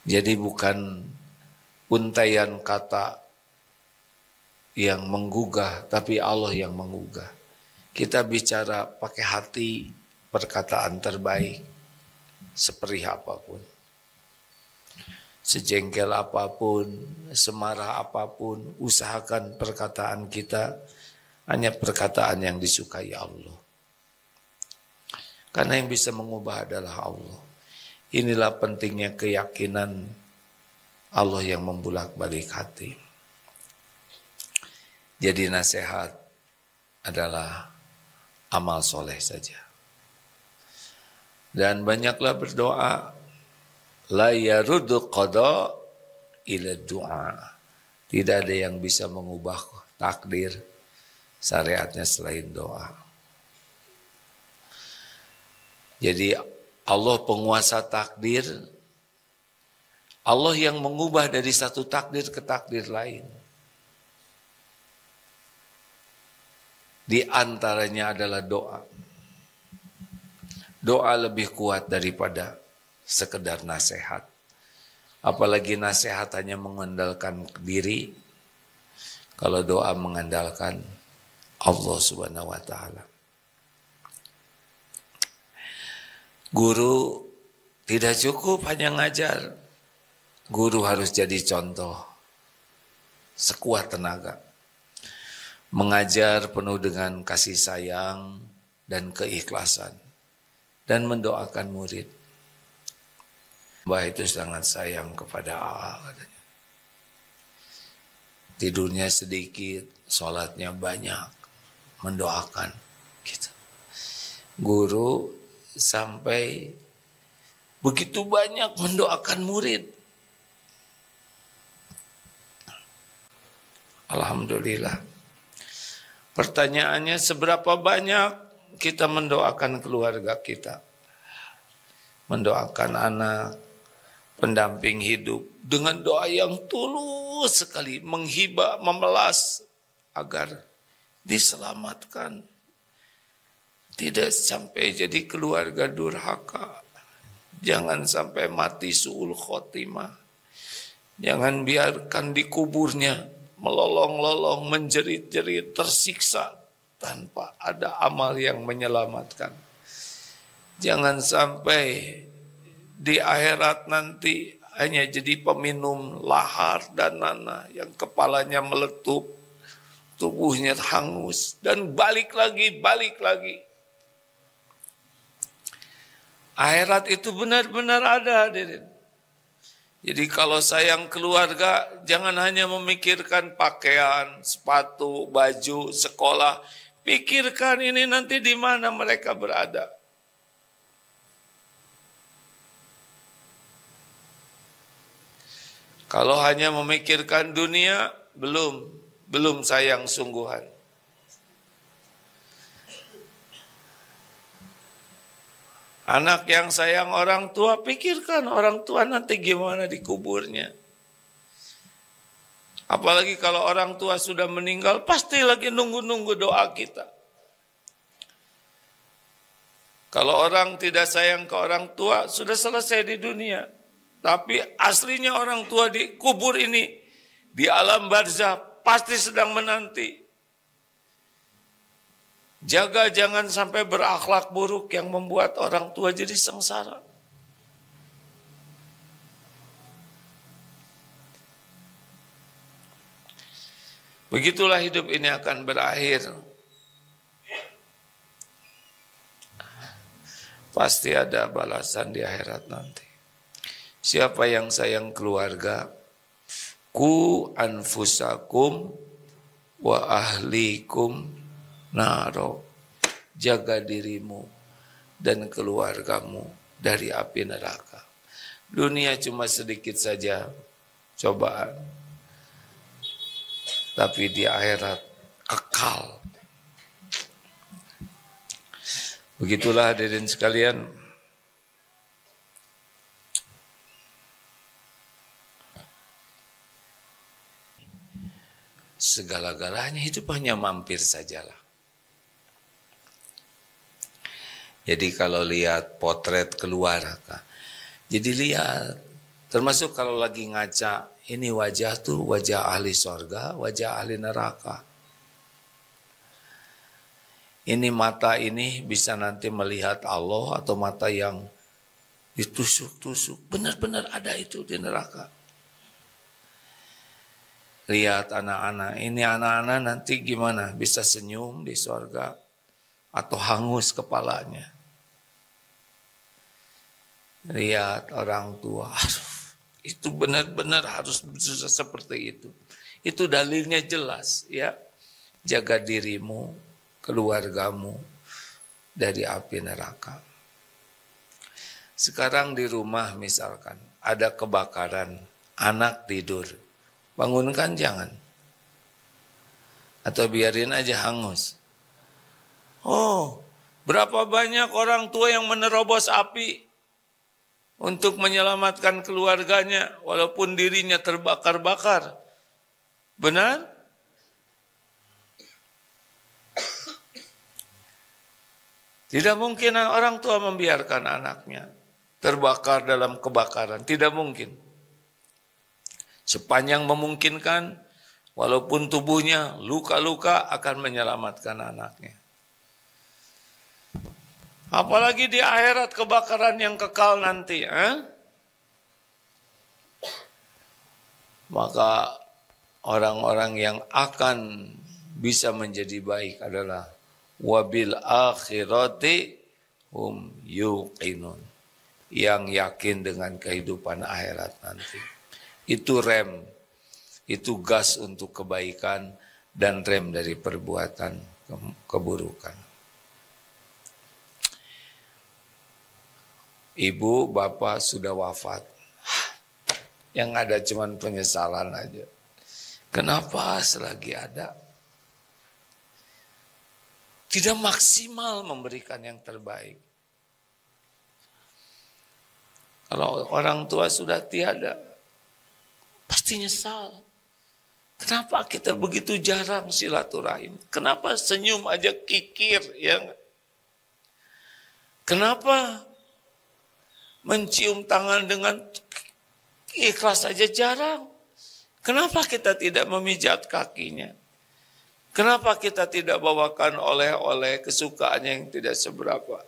Jadi bukan untaian kata yang menggugah, tapi Allah yang menggugah. Kita bicara pakai hati, perkataan terbaik, seperih apapun. Sejengkel apapun, semarah apapun, usahakan perkataan kita hanya perkataan yang disukai Allah. Karena yang bisa mengubah adalah Allah. Inilah pentingnya keyakinan Allah yang membulak-balik hati. Jadi nasihat adalah amal soleh saja. Dan banyaklah berdoa. La yaruddu qada ila du'a. Tidak ada yang bisa mengubah takdir syariatnya selain doa. Jadi Allah penguasa takdir. Allah yang mengubah dari satu takdir ke takdir lain. Di antaranya adalah doa. Doa lebih kuat daripada sekedar nasihat. Apalagi nasihat hanya mengandalkan diri. Kalau doa mengandalkan Allah Subhanahu wa taala. Guru tidak cukup hanya ngajar. Guru harus jadi contoh sekuat tenaga. Mengajar penuh dengan kasih sayang dan keikhlasan. Dan mendoakan murid. Mbah itu sangat sayang kepada AA katanya. Tidurnya sedikit, sholatnya banyak, mendoakan gitu. Guru sampai begitu banyak mendoakan murid. Alhamdulillah. Pertanyaannya, seberapa banyak kita mendoakan keluarga kita? Mendoakan anak, pendamping hidup dengan doa yang tulus sekali, menghibah, memelas agar diselamatkan, tidak sampai jadi keluarga durhaka, jangan sampai mati su'ul khotimah, jangan biarkan di kuburnya melolong-lolong, menjerit-jerit, tersiksa tanpa ada amal yang menyelamatkan. Jangan sampai di akhirat nanti hanya jadi peminum lahar dan nanah yang kepalanya meletup, tubuhnya hangus, dan balik lagi. Akhirat itu benar-benar ada, hadirin. Jadi kalau sayang keluarga, jangan hanya memikirkan pakaian, sepatu, baju, sekolah. Pikirkan ini nanti di mana mereka berada. Kalau hanya memikirkan dunia, belum sayang sungguhan. Anak yang sayang orang tua, pikirkan orang tua nanti gimana di kuburnya. Apalagi kalau orang tua sudah meninggal, pasti lagi nunggu-nunggu doa kita. Kalau orang tidak sayang ke orang tua, sudah selesai di dunia. Tapi aslinya orang tua di kubur ini, di alam barzah, pasti sedang menanti. Jaga jangan sampai berakhlak buruk yang membuat orang tua jadi sengsara. Begitulah hidup ini akan berakhir. Pasti ada balasan di akhirat nanti. Siapa yang sayang keluarga, ku anfusakum wa ahlikum naro. Jaga dirimu dan keluargamu dari api neraka. Dunia cuma sedikit saja cobaan. Tapi di akhirat kekal. Begitulah hadirin sekalian. Segala-galanya hidup hanya mampir sajalah. Jadi kalau lihat potret keluarga, jadi lihat Termasuk kalau lagi ngaca, ini wajah tuh wajah ahli sorga, wajah ahli neraka. Ini mata ini bisa nanti melihat Allah atau mata yang ditusuk-tusuk. Benar-benar ada itu di neraka. Lihat anak-anak, ini anak-anak nanti gimana? Bisa senyum di sorga atau hangus kepalanya. Lihat orang tua, itu benar-benar harus seperti itu. Itu dalilnya jelas ya. Jaga dirimu, keluargamu dari api neraka. Sekarang di rumah misalkan ada kebakaran, anak tidur. Bangunkan jangan. Atau biarin aja hangus. Oh, berapa banyak orang tua yang menerobos api untuk menyelamatkan keluarganya walaupun dirinya terbakar-bakar. Benar? Tidak mungkin orang tua membiarkan anaknya terbakar dalam kebakaran. Tidak mungkin. Sepanjang memungkinkan, walaupun tubuhnya luka-luka akan menyelamatkan anaknya. Apalagi di akhirat kebakaran yang kekal nanti. Maka orang-orang yang akan bisa menjadi baik adalah wabil akhirati hum yuqinun. Yang yakin dengan kehidupan akhirat nanti. Itu rem, itu gas untuk kebaikan dan rem dari perbuatan keburukan. Ibu, bapak sudah wafat. Yang ada cuma penyesalan aja. Kenapa selagi ada? Tidak maksimal memberikan yang terbaik. Kalau orang tua sudah tiada, pasti nyesal. Kenapa kita begitu jarang silaturahim? Kenapa senyum aja kikir? Ya? Kenapa mencium tangan dengan ikhlas saja jarang? Kenapa kita tidak memijat kakinya? Kenapa kita tidak bawakan oleh-oleh kesukaannya yang tidak seberapa?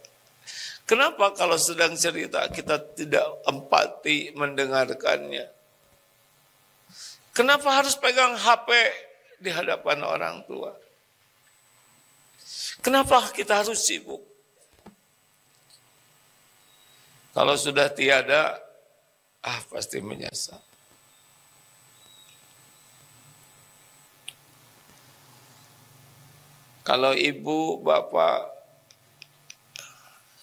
Kenapa kalau sedang cerita kita tidak empati mendengarkannya? Kenapa harus pegang HP di hadapan orang tua? Kenapa kita harus sibuk? Kalau sudah tiada, pasti menyesal. Kalau ibu, bapak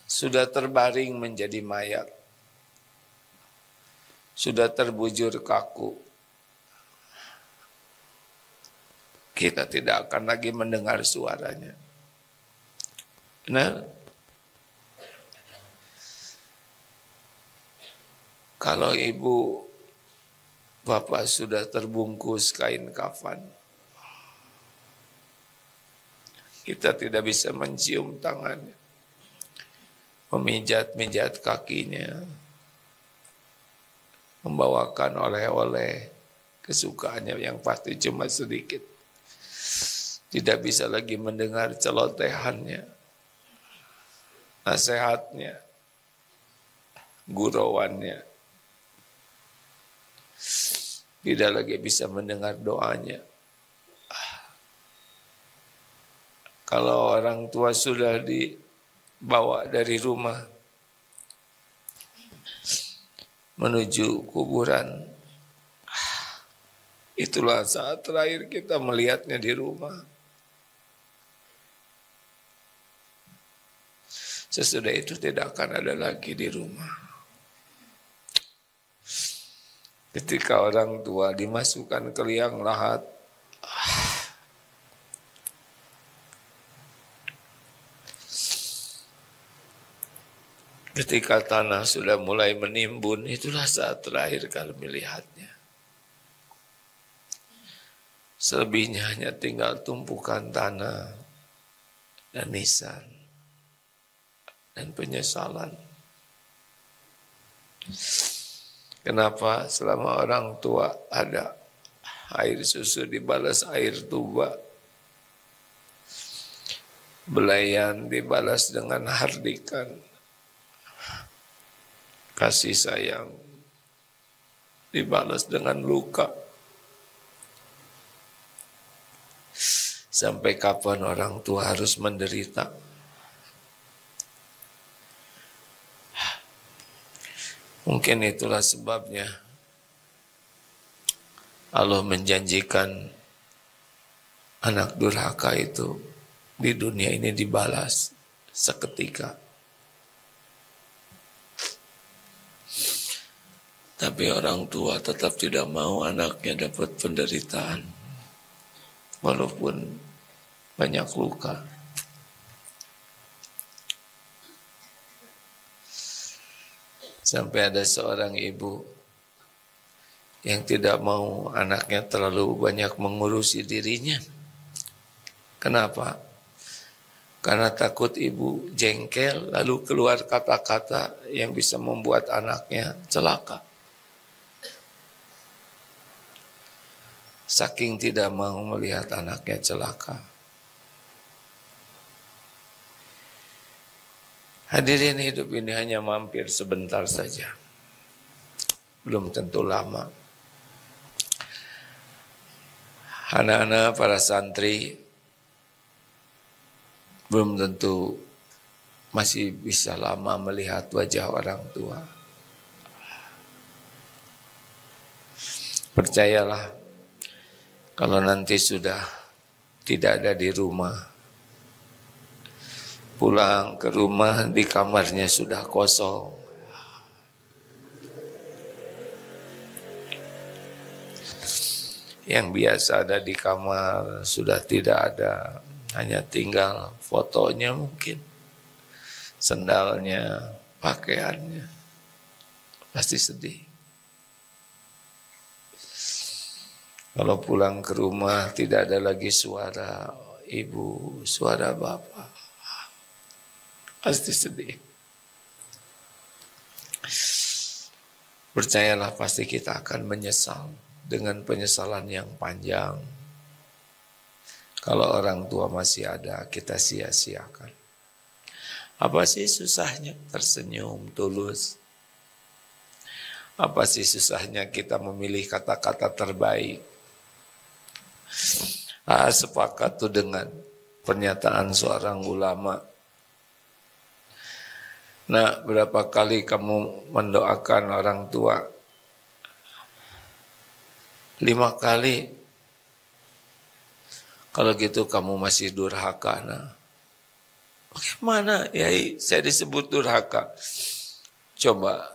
sudah terbaring menjadi mayat, sudah terbujur kaku, kita tidak akan lagi mendengar suaranya. Benar? Kalau ibu, bapak sudah terbungkus kain kafan, kita tidak bisa mencium tangannya, memijat-mijat kakinya, membawakan oleh-oleh kesukaannya yang pasti cuma sedikit. Tidak bisa lagi mendengar celotehannya, nasihatnya, gurauannya. Tidak lagi bisa mendengar doanya. Kalau orang tua sudah dibawa dari rumah menuju kuburan, itulah saat terakhir kita melihatnya di rumah. Sesudah itu tidak akan ada lagi di rumah. Ketika orang tua dimasukkan ke liang lahat, ketika tanah sudah mulai menimbun, itulah saat terakhir kali melihatnya. Selebihnya hanya tinggal tumpukan tanah dan nisan dan penyesalan. Kenapa selama orang tua ada air susu dibalas air tuba, belayan dibalas dengan hardikan, kasih sayang dibalas dengan luka. Sampai kapan orang tua harus menderita? Mungkin itulah sebabnya Allah menjanjikan anak durhaka itu di dunia ini dibalas seketika. Tapi orang tua tetap tidak mau anaknya dapat penderitaan, walaupun banyak luka. Sampai ada seorang ibu yang tidak mau anaknya terlalu banyak mengurusi dirinya. Kenapa? Karena takut ibu jengkel lalu keluar kata-kata yang bisa membuat anaknya celaka. Saking tidak mau melihat anaknya celaka. Hadirin, hidup ini hanya mampir sebentar saja. Belum tentu lama. Anak-anak para santri belum tentu masih bisa lama melihat wajah orang tua. Percayalah, kalau nanti sudah tidak ada di rumah, pulang ke rumah di kamarnya sudah kosong. Yang biasa ada di kamar sudah tidak ada, hanya tinggal fotonya mungkin, sendalnya, pakaiannya. Pasti sedih. Kalau pulang ke rumah tidak ada lagi suara ibu, suara bapak. Pasti sedih. Percayalah, pasti kita akan menyesal dengan penyesalan yang panjang. Kalau orang tua masih ada, kita sia-siakan. Apa sih susahnya tersenyum tulus? Apa sih susahnya kita memilih kata-kata terbaik? Sepakat tuh dengan pernyataan seorang ulama. Nah, berapa kali kamu mendoakan orang tua? 5 kali. Kalau gitu kamu masih durhaka. Nah, bagaimana Yai saya disebut durhaka? Coba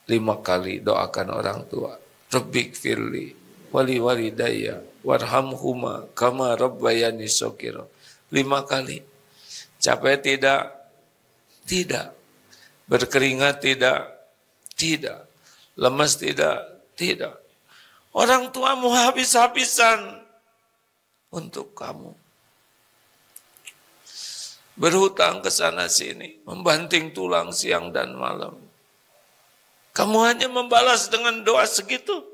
5 kali doakan orang tua. Rabbik firli wali walidayya warhamhuma kama rabbayani shaghira. 5 kali. Capek tidak? Tidak. Berkeringat tidak? Tidak. Lemas tidak? Tidak. Orang tuamu habis-habisan untuk kamu. Berhutang ke sana sini, membanting tulang siang dan malam. Kamu hanya membalas dengan doa segitu.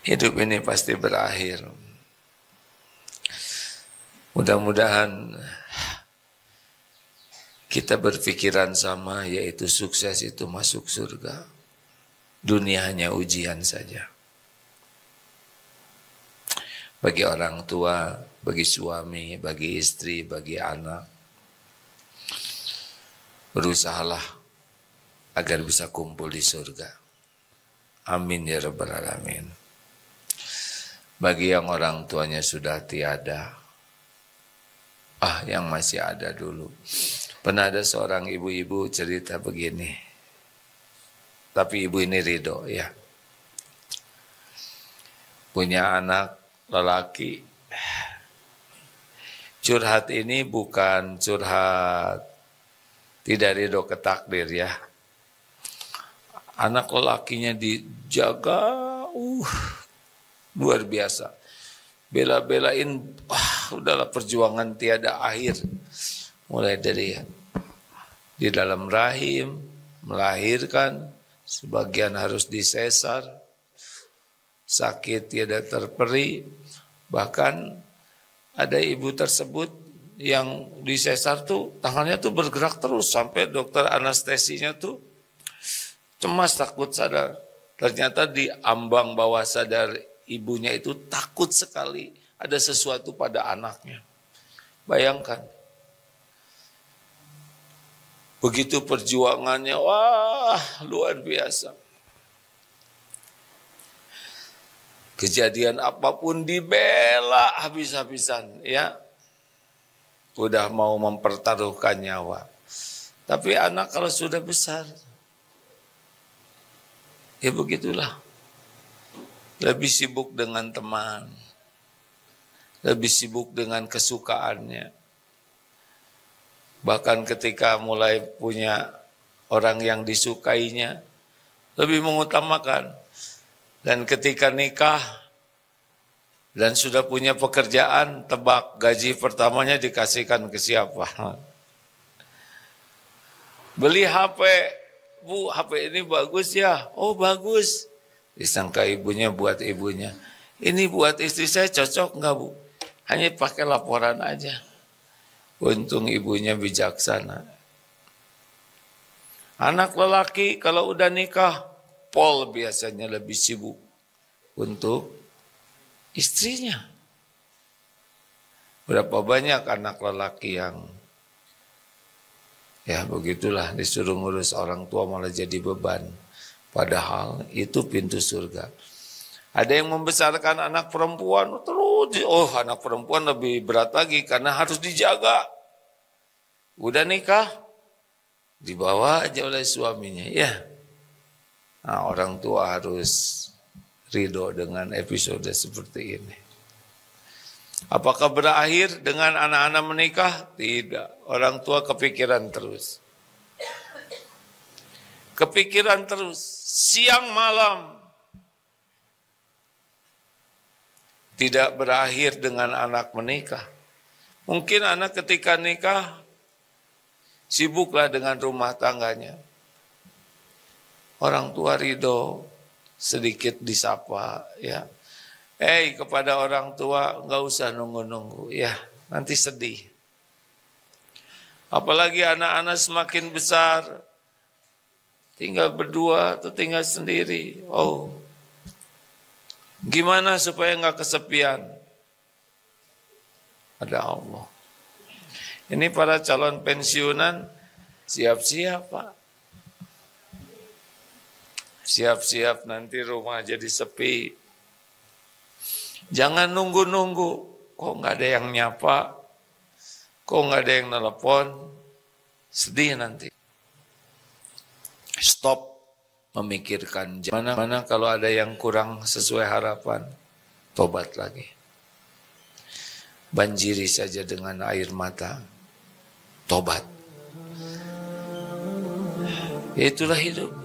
Hidup ini pasti berakhir. Mudah-mudahan kita berpikiran sama, yaitu sukses itu masuk surga. Dunia hanya ujian saja. Bagi orang tua, bagi suami, bagi istri, bagi anak. Berusahalah agar bisa kumpul di surga. Amin ya rabbal alamin. Bagi yang orang tuanya sudah tiada, yang masih ada dulu. Pernah ada seorang ibu-ibu cerita begini. Tapi ibu ini ridho ya. Punya anak lelaki. Curhat ini bukan curhat tidak ridho ke takdir ya. Anak lelakinya dijaga luar biasa. Bela-belain, udahlah perjuangan tiada akhir. mulai dari di dalam rahim, melahirkan, sebagian harus disesar, sakit tidak terperi, bahkan ada ibu tersebut yang disesar tuh tangannya tuh bergerak terus sampai dokter anestesinya tuh cemas takut sadar. Ternyata di ambang bawah sadar ibunya itu takut sekali ada sesuatu pada anaknya. Bayangkan. Begitu perjuangannya, wah luar biasa. Kejadian apapun dibela habis-habisan, ya. Udah mau mempertaruhkan nyawa. Tapi anak kalau sudah besar, ya begitulah. Lebih sibuk dengan teman. Lebih sibuk dengan kesukaannya. Bahkan ketika mulai punya orang yang disukainya, lebih mengutamakan. Dan ketika nikah dan sudah punya pekerjaan, tebak gaji pertamanya dikasihkan ke siapa? Beli HP, Bu, HP ini bagus ya. Oh bagus. Disangka ibunya buat ibunya. Ini buat istri saya cocok enggak, Bu? Hanya pakai laporan aja. Untung ibunya bijaksana. Anak lelaki kalau udah nikah, Pol biasanya lebih sibuk untuk istrinya. Berapa banyak anak lelaki yang ya begitulah disuruh ngurus orang tua malah jadi beban. Padahal itu pintu surga. Ada yang membesarkan anak perempuan, terus anak perempuan lebih berat lagi karena harus dijaga. Udah nikah, dibawa aja oleh suaminya, ya. Nah, orang tua harus ridho dengan episode seperti ini. Apakah berakhir dengan anak-anak menikah? Tidak. Orang tua kepikiran terus. Kepikiran terus, siang malam. Tidak berakhir dengan anak menikah. Mungkin anak ketika nikah sibuklah dengan rumah tangganya. Orang tua ridho sedikit disapa, ya. Kepada orang tua nggak usah nunggu-nunggu, ya. Nanti sedih. Apalagi anak-anak semakin besar, tinggal berdua atau tinggal sendiri. Gimana supaya nggak kesepian? Ada Allah. Ini para calon pensiunan siap-siap, Pak. Siap-siap nanti rumah jadi sepi. Jangan nunggu-nunggu. Kok nggak ada yang nyapa? Kok nggak ada yang nelpon? Sedih nanti. Stop memikirkan mana kalau ada yang kurang sesuai harapan, tobat lagi. Banjiri saja dengan air mata, tobat. Itulah hidup.